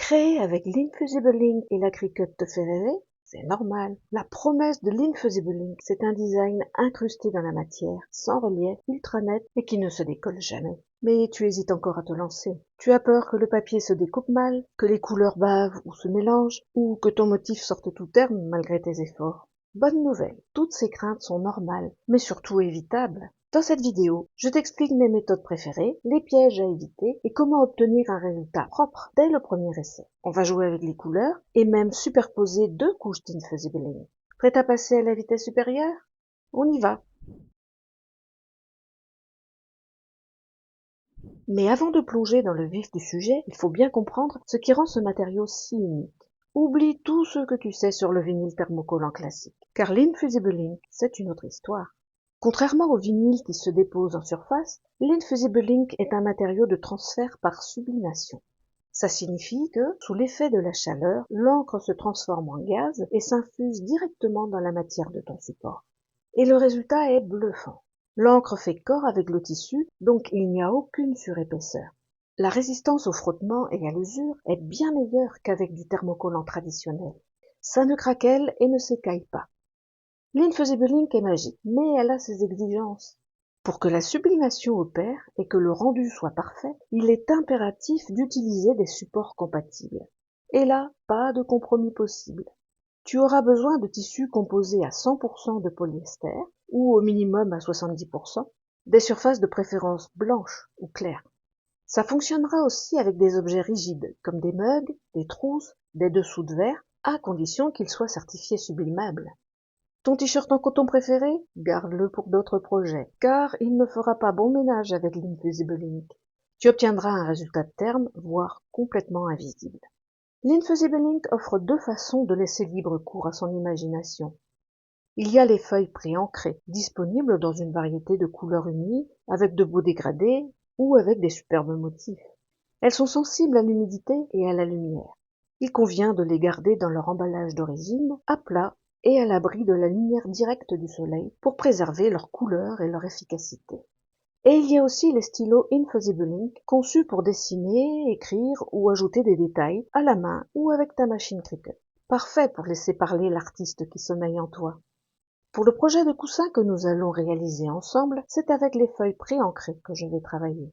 Créer avec l'Infusible Link et la Cricut te fait rêver? C'est normal. La promesse de l'Infusible Link, c'est un design incrusté dans la matière, sans relief, ultra net et qui ne se décolle jamais. Mais tu hésites encore à te lancer. Tu as peur que le papier se découpe mal, que les couleurs bavent ou se mélangent, ou que ton motif sorte tout terme malgré tes efforts. Bonne nouvelle, toutes ces craintes sont normales, mais surtout évitables. Dans cette vidéo, je t'explique mes méthodes préférées, les pièges à éviter et comment obtenir un résultat propre dès le premier essai. On va jouer avec les couleurs et même superposer 2 couches d'Infusible Ink. Prêt à passer à la vitesse supérieure? On y va! Mais avant de plonger dans le vif du sujet, il faut bien comprendre ce qui rend ce matériau si unique. Oublie tout ce que tu sais sur le vinyle thermocollant classique, car l'Infusible Ink, c'est une autre histoire. Contrairement au vinyle qui se dépose en surface, l'Infusible Ink est un matériau de transfert par sublimation. Ça signifie que, sous l'effet de la chaleur, l'encre se transforme en gaz et s'infuse directement dans la matière de ton support. Et le résultat est bluffant. L'encre fait corps avec le tissu, donc il n'y a aucune surépaisseur. La résistance au frottement et à l'usure est bien meilleure qu'avec du thermocollant traditionnel. Ça ne craquelle et ne s'écaille pas. L'Infusible Ink est magique, mais elle a ses exigences. Pour que la sublimation opère et que le rendu soit parfait, il est impératif d'utiliser des supports compatibles. Et là, pas de compromis possible. Tu auras besoin de tissus composés à 100% de polyester, ou au minimum à 70%, des surfaces de préférence blanches ou claires. Ça fonctionnera aussi avec des objets rigides, comme des mugs, des trousses, des dessous de verre, à condition qu'ils soient certifiés sublimables. Ton t-shirt en coton préféré? Garde-le pour d'autres projets, car il ne fera pas bon ménage avec l'Infusible Ink. Tu obtiendras un résultat de terme, voire complètement invisible. L'Infusible Ink offre 2 façons de laisser libre cours à son imagination. Il y a les feuilles pré-ancrées, disponibles dans une variété de couleurs unies, avec de beaux dégradés ou avec des superbes motifs. Elles sont sensibles à l'humidité et à la lumière. Il convient de les garder dans leur emballage d'origine, à plat et à l'abri de la lumière directe du soleil pour préserver leur couleur et leur efficacité. Et il y a aussi les stylos Infusible Ink, conçus pour dessiner, écrire ou ajouter des détails à la main ou avec ta machine Cricut. Parfait pour laisser parler l'artiste qui sommeille en toi. Pour le projet de coussin que nous allons réaliser ensemble, c'est avec les feuilles pré-ancrées que je vais travailler.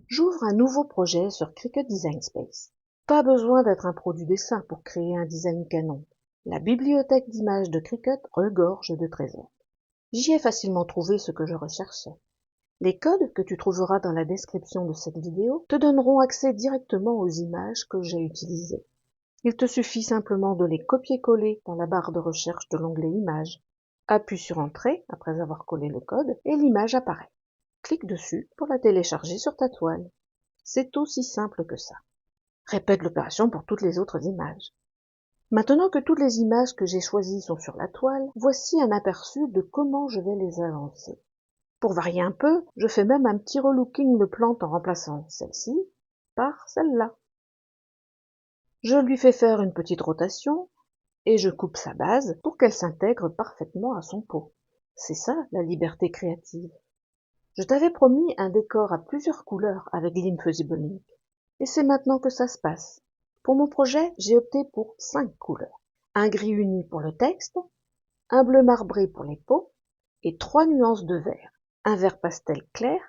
J'ouvre un nouveau projet sur Cricut Design Space. Pas besoin d'être un pro du dessin pour créer un design canon. La bibliothèque d'images de Cricut regorge de trésors. J'y ai facilement trouvé ce que je recherchais. Les codes que tu trouveras dans la description de cette vidéo te donneront accès directement aux images que j'ai utilisées. Il te suffit simplement de les copier-coller dans la barre de recherche de l'onglet Images. Appuie sur Entrée après avoir collé le code et l'image apparaît. Clique dessus pour la télécharger sur ta toile. C'est aussi simple que ça. Répète l'opération pour toutes les autres images. Maintenant que toutes les images que j'ai choisies sont sur la toile, voici un aperçu de comment je vais les avancer. Pour varier un peu, je fais même un petit relooking de plante en remplaçant celle-ci par celle-là. Je lui fais faire une petite rotation et je coupe sa base pour qu'elle s'intègre parfaitement à son pot. C'est ça la liberté créative. Je t'avais promis un décor à plusieurs couleurs avec l'Infusible Ink. Et c'est maintenant que ça se passe. Pour mon projet, j'ai opté pour 5 couleurs. Un gris uni pour le texte, un bleu marbré pour les pots, et 3 nuances de vert. Un vert pastel clair,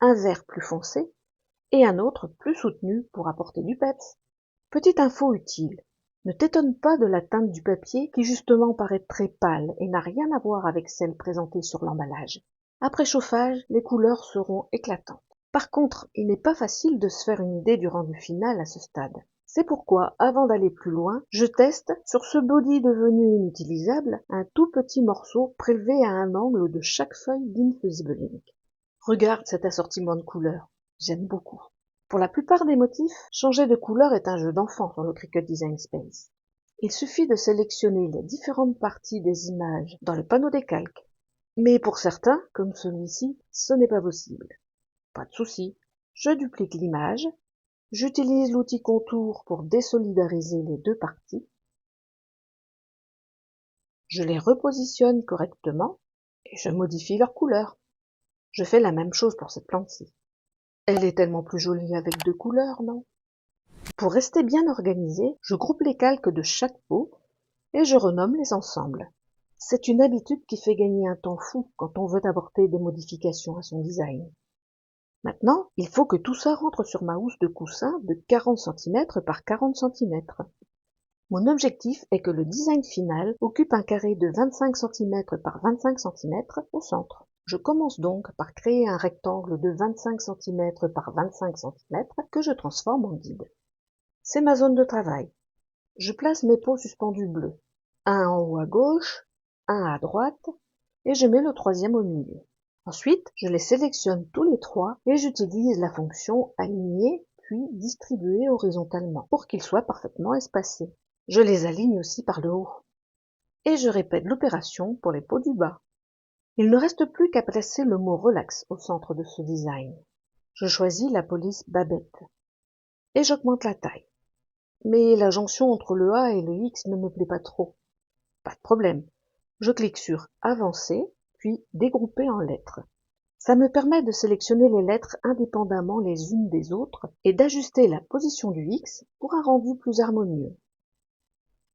un vert plus foncé, et un autre plus soutenu pour apporter du peps. Petite info utile. Ne t'étonne pas de la teinte du papier qui justement paraît très pâle et n'a rien à voir avec celle présentée sur l'emballage. Après chauffage, les couleurs seront éclatantes. Par contre, il n'est pas facile de se faire une idée du rendu final à ce stade. C'est pourquoi, avant d'aller plus loin, je teste, sur ce body devenu inutilisable, un tout petit morceau prélevé à un angle de chaque feuille d'Infusible Ink. Regarde cet assortiment de couleurs. J'aime beaucoup. Pour la plupart des motifs, changer de couleur est un jeu d'enfant dans le Cricut Design Space. Il suffit de sélectionner les différentes parties des images dans le panneau des calques. Mais pour certains, comme celui-ci, ce n'est pas possible. Pas de souci, je duplique l'image, j'utilise l'outil contour pour désolidariser les 2 parties, je les repositionne correctement et je modifie leur couleur. Je fais la même chose pour cette plante-ci. Elle est tellement plus jolie avec 2 couleurs, non? Pour rester bien organisé, je groupe les calques de chaque pot et je renomme les ensembles. C'est une habitude qui fait gagner un temps fou quand on veut apporter des modifications à son design. Maintenant, il faut que tout ça rentre sur ma housse de coussin de 40 cm par 40 cm. Mon objectif est que le design final occupe un carré de 25 cm par 25 cm au centre. Je commence donc par créer un rectangle de 25 cm par 25 cm que je transforme en guide. C'est ma zone de travail. Je place mes pots suspendus bleus, un en haut à gauche, un à droite, et je mets le troisième au milieu. Ensuite, je les sélectionne tous les trois et j'utilise la fonction aligner puis distribuer horizontalement pour qu'ils soient parfaitement espacés. Je les aligne aussi par le haut. Et je répète l'opération pour les pots du bas. Il ne reste plus qu'à placer le mot relax au centre de ce design. Je choisis la police Babette et j'augmente la taille. Mais la jonction entre le A et le X ne me plaît pas trop. Pas de problème. Je clique sur Avancer, puis Dégrouper en lettres. Ça me permet de sélectionner les lettres indépendamment les unes des autres et d'ajuster la position du X pour un rendu plus harmonieux.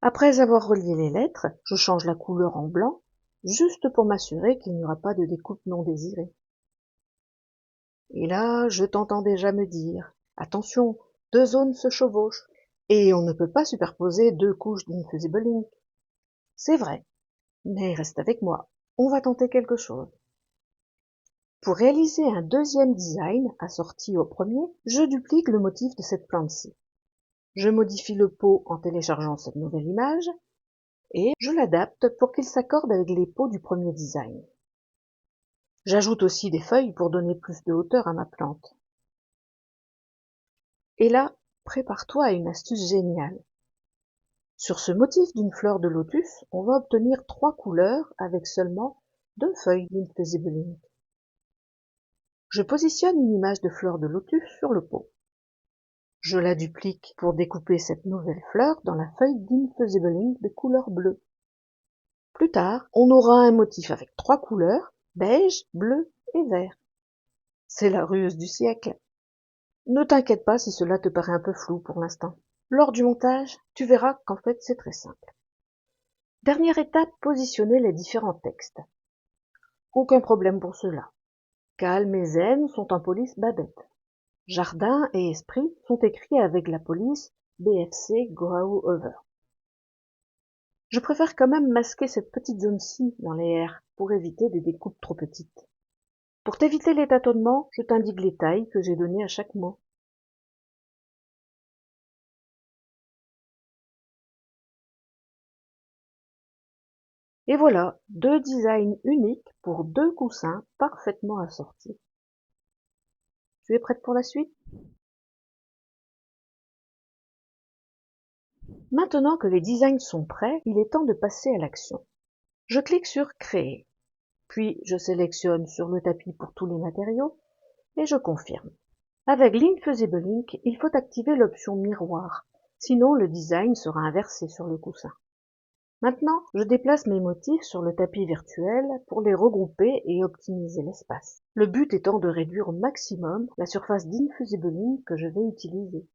Après avoir relié les lettres, je change la couleur en blanc, juste pour m'assurer qu'il n'y aura pas de découpe non désirée. Et là, je t'entends déjà me dire, attention, 2 zones se chevauchent, et on ne peut pas superposer 2 couches d'Infusible Ink. C'est vrai, mais reste avec moi, on va tenter quelque chose. Pour réaliser un deuxième design assorti au premier, je duplique le motif de cette plante-ci. Je modifie le pot en téléchargeant cette nouvelle image, et je l'adapte pour qu'il s'accorde avec les pots du premier design. J'ajoute aussi des feuilles pour donner plus de hauteur à ma plante. Et là, prépare-toi à une astuce géniale. Sur ce motif d'une fleur de lotus, on va obtenir 3 couleurs avec seulement 2 feuilles d'Infusible Ink. Je positionne une image de fleur de lotus sur le pot. Je la duplique pour découper cette nouvelle fleur dans la feuille d'Infusible Ink de couleur bleue. Plus tard, on aura un motif avec 3 couleurs, beige, bleu et vert. C'est la ruse du siècle. Ne t'inquiète pas si cela te paraît un peu flou pour l'instant. Lors du montage, tu verras qu'en fait c'est très simple. Dernière étape, positionner les différents textes. Aucun problème pour cela. Calme et zen sont en police Babette. Jardin et esprit sont écrits avec la police BFC Grow Over. Je préfère quand même masquer cette petite zone-ci dans les R pour éviter des découpes trop petites. Pour t'éviter les tâtonnements, je t'indique les tailles que j'ai données à chaque mot. Et voilà, 2 designs uniques pour 2 coussins parfaitement assortis. Tu es prête pour la suite? Maintenant que les designs sont prêts, il est temps de passer à l'action. Je clique sur Créer, puis je sélectionne sur le tapis pour tous les matériaux et je confirme. Avec l'Infusible Ink, il faut activer l'option miroir, sinon le design sera inversé sur le coussin. Maintenant, je déplace mes motifs sur le tapis virtuel pour les regrouper et optimiser l'espace. Le but étant de réduire au maximum la surface d'Infusible Ink que je vais utiliser.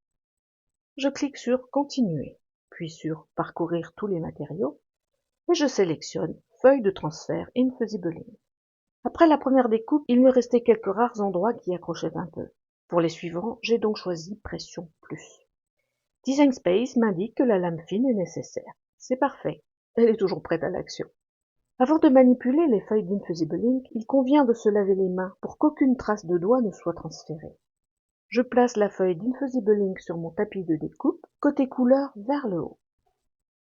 Je clique sur Continuer, puis sur Parcourir tous les matériaux, et je sélectionne Feuille de transfert Infusible Ink. Après la première découpe, il me restait quelques rares endroits qui accrochaient un peu. Pour les suivants, j'ai donc choisi Pression plus. Design Space m'indique que la lame fine est nécessaire. C'est parfait. Elle est toujours prête à l'action. Avant de manipuler les feuilles d'Infusible Ink, il convient de se laver les mains pour qu'aucune trace de doigt ne soit transférée. Je place la feuille d'Infusible Ink sur mon tapis de découpe, côté couleur vers le haut.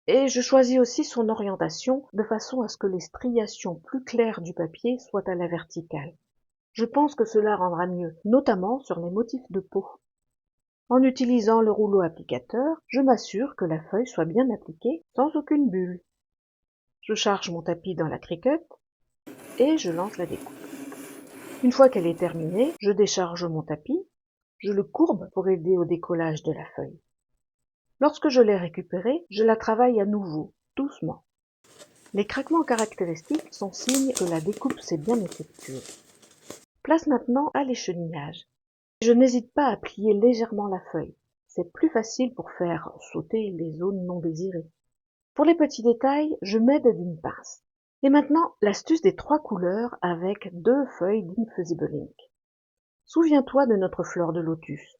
Et je choisis aussi son orientation de façon à ce que les striations plus claires du papier soient à la verticale. Je pense que cela rendra mieux, notamment sur les motifs de peau. En utilisant le rouleau applicateur, je m'assure que la feuille soit bien appliquée sans aucune bulle. Je charge mon tapis dans la Cricut et je lance la découpe. Une fois qu'elle est terminée, je décharge mon tapis, je le courbe pour aider au décollage de la feuille. Lorsque je l'ai récupérée, je la travaille à nouveau, doucement. Les craquements caractéristiques sont signes que la découpe s'est bien effectuée. Place maintenant à l'échenillage. Je n'hésite pas à plier légèrement la feuille. C'est plus facile pour faire sauter les zones non désirées. Pour les petits détails, je m'aide d'une pince. Et maintenant, l'astuce des 3 couleurs avec 2 feuilles d'Infusible Ink. Souviens-toi de notre fleur de lotus.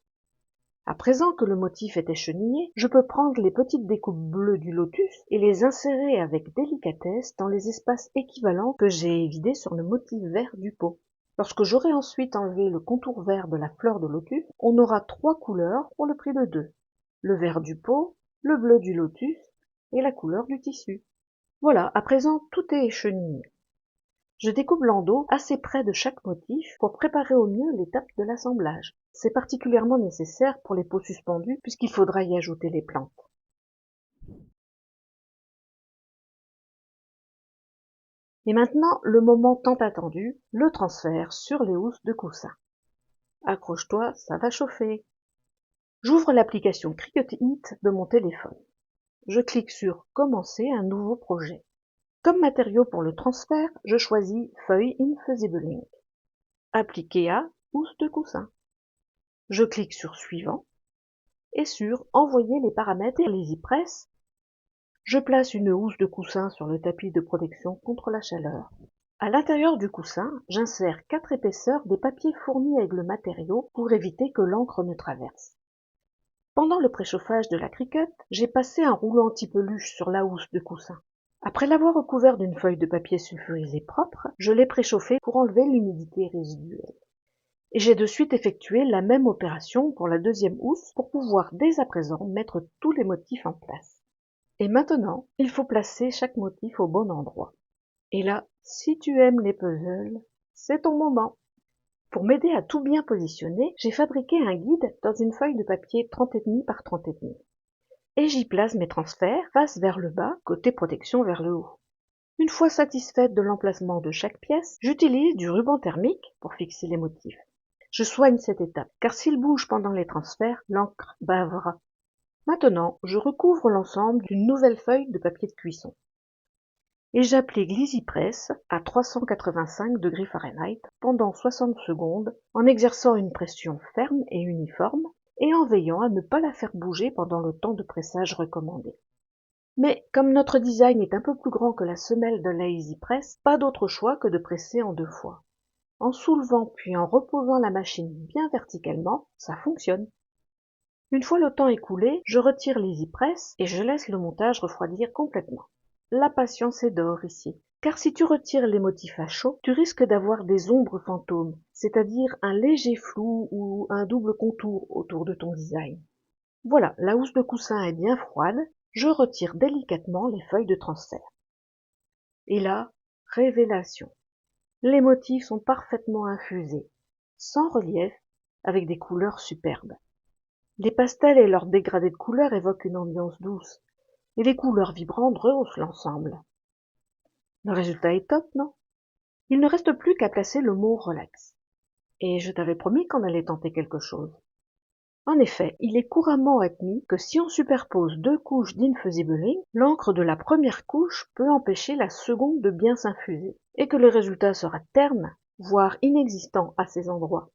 À présent que le motif est échenillé, je peux prendre les petites découpes bleues du lotus et les insérer avec délicatesse dans les espaces équivalents que j'ai vidés sur le motif vert du pot. Lorsque j'aurai ensuite enlevé le contour vert de la fleur de lotus, on aura 3 couleurs pour le prix de 2. Le vert du pot, le bleu du lotus et la couleur du tissu. Voilà, à présent tout est échenillé. Je découpe l'endos assez près de chaque motif pour préparer au mieux l'étape de l'assemblage. C'est particulièrement nécessaire pour les pots suspendus puisqu'il faudra y ajouter les plantes. Et maintenant, le moment tant attendu, le transfert sur les housses de coussin. Accroche-toi, ça va chauffer. J'ouvre l'application Cricut It de mon téléphone. Je clique sur Commencer un nouveau projet. Comme matériau pour le transfert, je choisis feuille Infusible Ink. Appliquer à housse de coussin. Je clique sur Suivant et sur Envoyer les paramètres et l'EasyPress. Je place une housse de coussin sur le tapis de protection contre la chaleur. À l'intérieur du coussin, j'insère 4 épaisseurs des papiers fournis avec le matériau pour éviter que l'encre ne traverse. Pendant le préchauffage de la Cricut, j'ai passé un rouleau anti-peluche sur la housse de coussin. Après l'avoir recouvert d'une feuille de papier sulfurisé propre, je l'ai préchauffé pour enlever l'humidité résiduelle. Et j'ai de suite effectué la même opération pour la deuxième housse pour pouvoir dès à présent mettre tous les motifs en place. Et maintenant, il faut placer chaque motif au bon endroit. Et là, si tu aimes les puzzles, c'est ton moment. Pour m'aider à tout bien positionner, j'ai fabriqué un guide dans une feuille de papier 30,5 par 30,5. Et j'y place mes transferts face vers le bas, côté protection vers le haut. Une fois satisfaite de l'emplacement de chaque pièce, j'utilise du ruban thermique pour fixer les motifs. Je soigne cette étape, car s'il bouge pendant les transferts, l'encre bavera. Maintenant, je recouvre l'ensemble d'une nouvelle feuille de papier de cuisson. Et j'applique l'EasyPress à 385 degrés Fahrenheit pendant 60 secondes en exerçant une pression ferme et uniforme et en veillant à ne pas la faire bouger pendant le temps de pressage recommandé. Mais comme notre design est un peu plus grand que la semelle de la EasyPress, pas d'autre choix que de presser en 2 fois. En soulevant puis en reposant la machine bien verticalement, ça fonctionne. Une fois le temps écoulé, je retire l'EasyPress et je laisse le montage refroidir complètement. La patience est d'or ici, car si tu retires les motifs à chaud, tu risques d'avoir des ombres fantômes, c'est-à-dire un léger flou ou un double contour autour de ton design. Voilà, la housse de coussin est bien froide, je retire délicatement les feuilles de transfert. Et là, révélation. Les motifs sont parfaitement infusés, sans relief, avec des couleurs superbes. Les pastels et leurs dégradés de couleurs évoquent une ambiance douce, et les couleurs vibrantes rehaussent l'ensemble. Le résultat est top, non? Il ne reste plus qu'à placer le mot relax. Et je t'avais promis qu'on allait tenter quelque chose. En effet, il est couramment admis que si on superpose 2 couches d'Infusible Ink, l'encre de la première couche peut empêcher la seconde de bien s'infuser, et que le résultat sera terne, voire inexistant à ces endroits.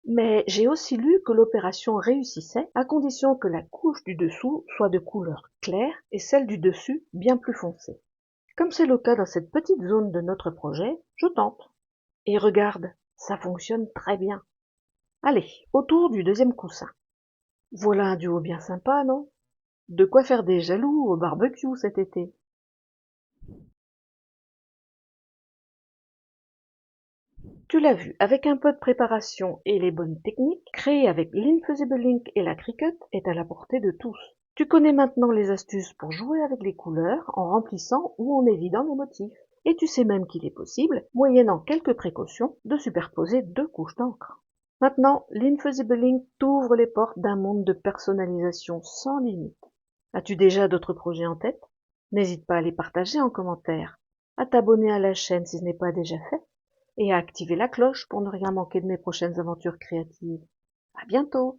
Mais j'ai aussi lu que l'opération réussissait à condition que la couche du dessous soit de couleur claire et celle du dessus bien plus foncée. Comme c'est le cas dans cette petite zone de notre projet, je tente. Et regarde, ça fonctionne très bien. Allez, autour du deuxième coussin. Voilà un duo bien sympa, non? De quoi faire des jaloux au barbecue cet été. Tu l'as vu, avec un peu de préparation et les bonnes techniques, créer avec l'Infusible Ink et la Cricut est à la portée de tous. Tu connais maintenant les astuces pour jouer avec les couleurs en remplissant ou en évidant les motifs. Et tu sais même qu'il est possible, moyennant quelques précautions, de superposer 2 couches d'encre. Maintenant, l'Infusible Ink t'ouvre les portes d'un monde de personnalisation sans limite. As-tu déjà d'autres projets en tête? N'hésite pas à les partager en commentaire, à t'abonner à la chaîne si ce n'est pas déjà fait, et à activer la cloche pour ne rien manquer de mes prochaines aventures créatives. À bientôt!